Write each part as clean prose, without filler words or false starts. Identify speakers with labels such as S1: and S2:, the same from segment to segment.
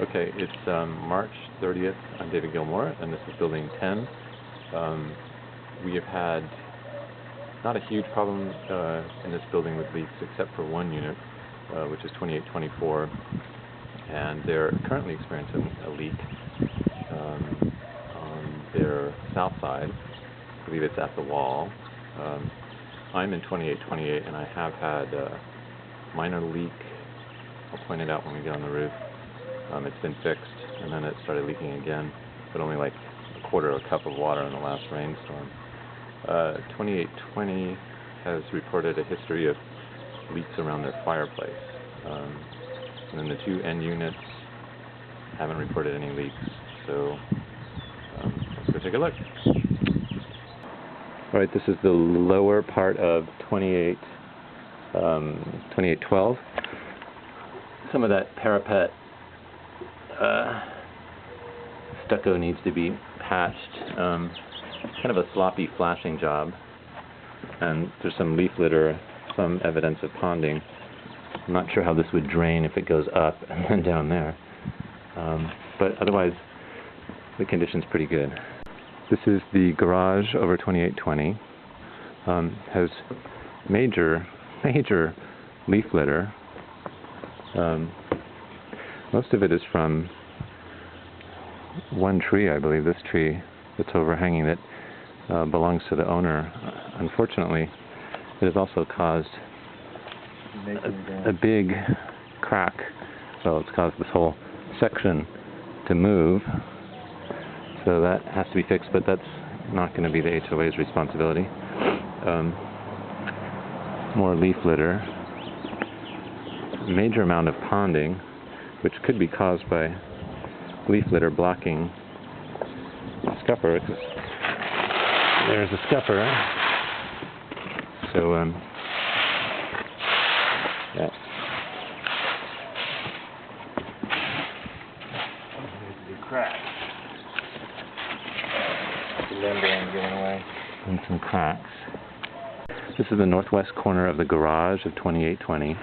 S1: Okay, it's March 30th. I'm David Gilmore, and this is building 10. We have had not a huge problem in this building with leaks, except for one unit, which is 2824, and they're currently experiencing a leak on their south side. I believe it's at the wall. I'm in 2828, and I have had a minor leak. I'll point it out when we get on the roof. It's been fixed, and then it started leaking again, but only like a quarter of a cup of water in the last rainstorm. 2820 has reported a history of leaks around their fireplace. And then the two end units haven't reported any leaks, so let's go take a look. Alright, this is the lower part of 2812. Some of that parapet stucco needs to be patched. Kind of a sloppy flashing job, and there's some leaf litter, some evidence of ponding. I'm not sure how this would drain if it goes up and then down there, but otherwise the condition's pretty good. This is the garage over 2820. Has major leaf litter. Most of it is from one tree, I believe, this tree that's overhanging that belongs to the owner. Unfortunately, it has also caused a big crack. So it's caused this whole section to move. So that has to be fixed, but that's not going to be the HOA's responsibility. More leaf litter. Major amount of ponding, which could be caused by leaf litter blocking the scupper. There's a scupper. So yeah. There's a crack. The membrane giving away. And some cracks. This is the northwest corner of the garage of 2820.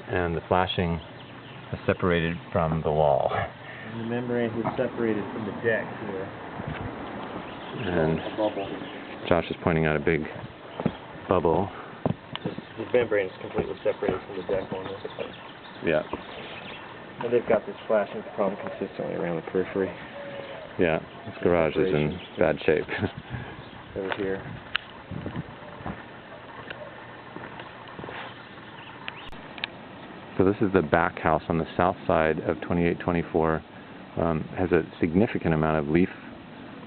S1: And the flashing is separated from the wall.
S2: And the membrane is separated from the deck here.
S1: And Josh is pointing out a big bubble.
S2: The membrane is completely separated from the deck on this.
S1: Yeah.
S2: And they've got this flashing problem consistently around the periphery.
S1: Yeah, this garage is in bad shape.
S2: Over here.
S1: So this is the back house on the south side of 2824. Has a significant amount of leaf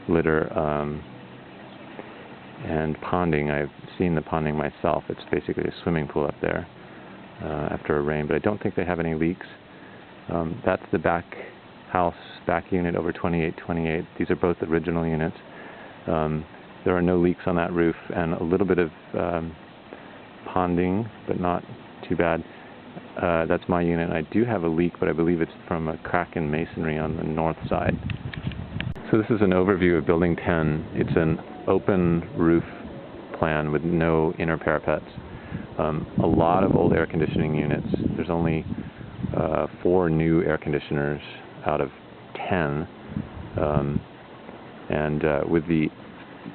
S1: litter and ponding. I've seen the ponding myself. It's basically a swimming pool up there after a rain, but I don't think they have any leaks. That's the back house, back unit over 2828. These are both original units. There are no leaks on that roof, and a little bit of ponding, but not too bad. That's my unit. I do have a leak, but I believe it's from a crack in masonry on the north side. So this is an overview of Building 10. It's an open roof plan with no inner parapets. A lot of old air conditioning units. There's only 4 new air conditioners out of 10.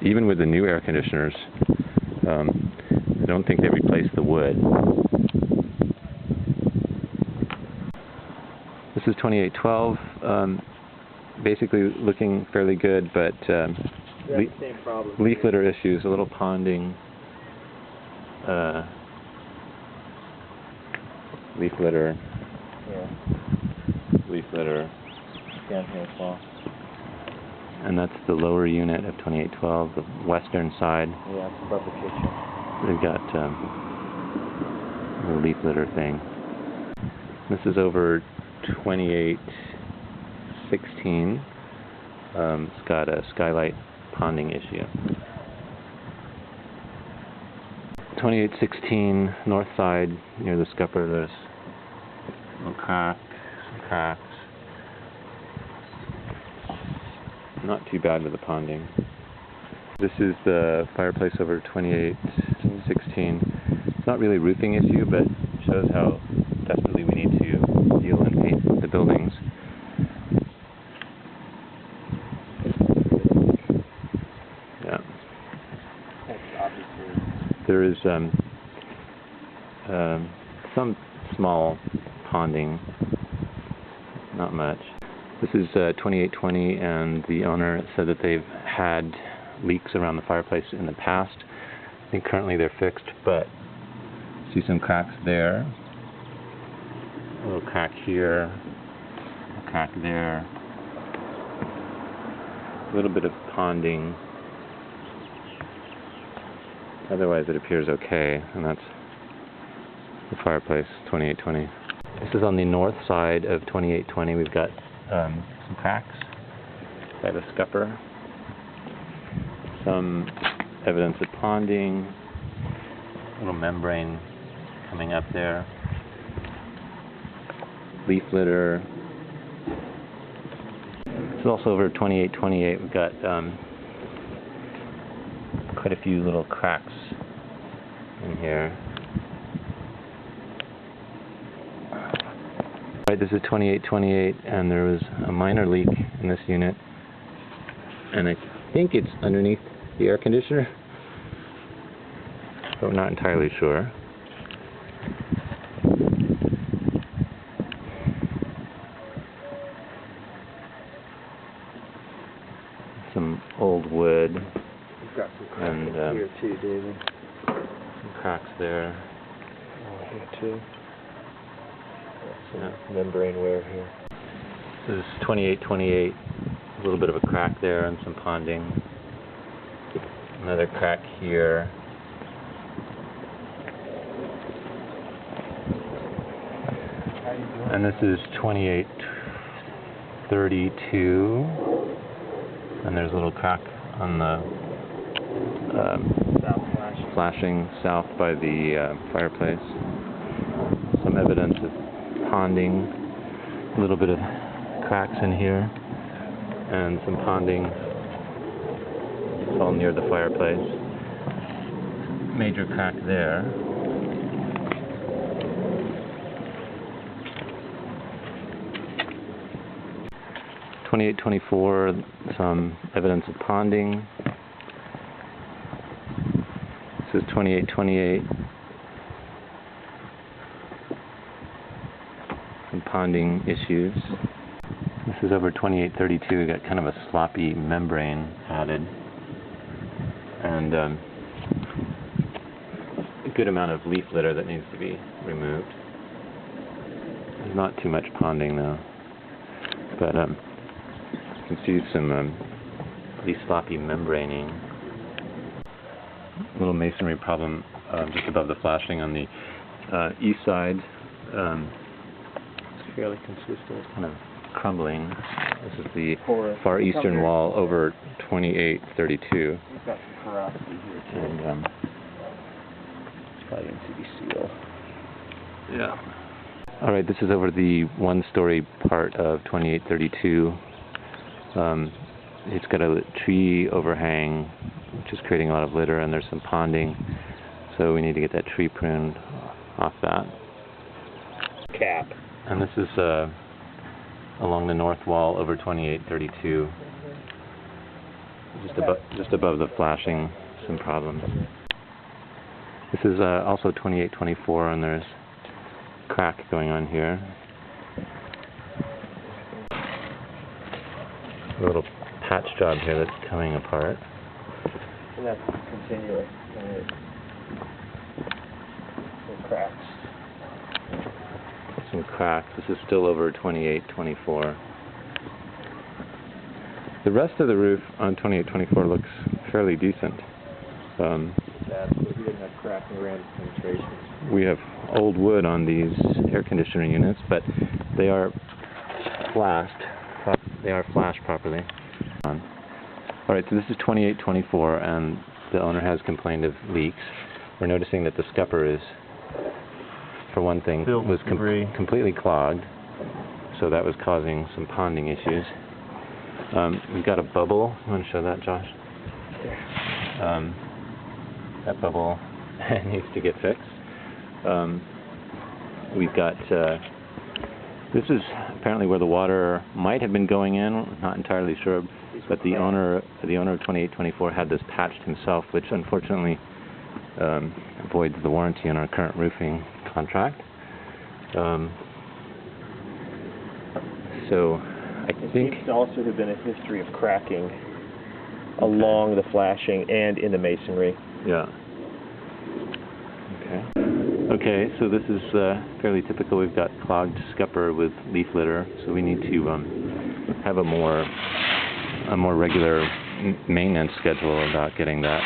S1: Even with the new air conditioners, I don't think they replaced the wood. This is 2812, basically looking fairly good, but leaf litter issues, a little ponding, leaf litter,
S2: Down here as well.
S1: And that's the lower unit of 2812, the western side.
S2: Yeah, it's above the kitchen.
S1: They've got the leaf litter thing. This is over 2816. It's got a skylight ponding issue. 2816 north side near the scupper, there's little cracks. Not too bad with the ponding. This is the fireplace over 2816. It's not really a roofing issue, but shows how desperately we need to seal and paint the buildings. There is some small ponding, not much. This is 2820, and the owner said that they've had leaks around the fireplace in the past. I think currently they're fixed, but see some cracks there. A little crack here, a crack there. A little bit of ponding. Otherwise it appears okay, and that's the fireplace, 2820. This is on the north side of 2820. We've got some cracks by the scupper. Some evidence of ponding. A little membrane coming up there. Leaf litter. This is also over 2828. We've got quite a few little cracks in here. Right, this is 2828, and there was a minor leak in this unit, and I think it's underneath the air conditioner, but we're not entirely sure. Some old wood.
S2: We've got some cracks
S1: And
S2: here too, David.
S1: Some cracks there.
S2: Oh, here too. Some
S1: Yeah.
S2: membrane wear here.
S1: This is 2828. A little bit of a crack there and some ponding. Another crack here. And this is 2832. And there's a little crack on the flashing south by the fireplace. Some evidence of ponding, a little bit of cracks in here, and some ponding all near the fireplace. Major crack there. (2824), some evidence of ponding. This is 2828. Some ponding issues. This is over 2832. We got kind of a sloppy membrane added, and a good amount of leaf litter that needs to be removed. There's not too much ponding though, but you can see some pretty sloppy membraning. A little masonry problem just above the flashing on the east side.
S2: It's fairly consistent.
S1: Kind of crumbling. This is the
S2: Porous.
S1: far eastern wall over 2832.
S2: We've got some porosity here too.
S1: And
S2: It's probably NCD seal.
S1: yeah. All right, this is over the one-story part of 2832. It's got a tree overhang, which is creating a lot of litter, and there's some ponding, so we need to get that tree pruned off that.
S2: Cap.
S1: And this is along the north wall over 2832, just above the flashing, some problems. This is also 2824, and there's a crack going on here. A little patch job here that's coming apart.
S2: And that's continuous. Some cracks.
S1: Some cracks. This is still over 2824. The rest of the roof on 2824 looks fairly decent.
S2: Bad, but we didn't have cracking around penetrations.
S1: We have old wood on these air conditioning units, but they are flashed. They are flashed properly. Alright, so this is 2824, and the owner has complained of leaks. We're noticing that the scupper is, for one thing, was completely clogged, so that was causing some ponding issues. We've got a bubble. You want to show that, Josh? That bubble needs to get fixed. We've got this is apparently where the water might have been going in. We're not entirely sure, but the owner of 2824 had this patched himself, which unfortunately voids the warranty on our current roofing contract. So I think
S2: there seems to also have been a history of cracking along the flashing and in the masonry.
S1: Yeah. Okay, so this is fairly typical. We've got clogged scupper with leaf litter, so we need to have a more regular maintenance schedule about getting that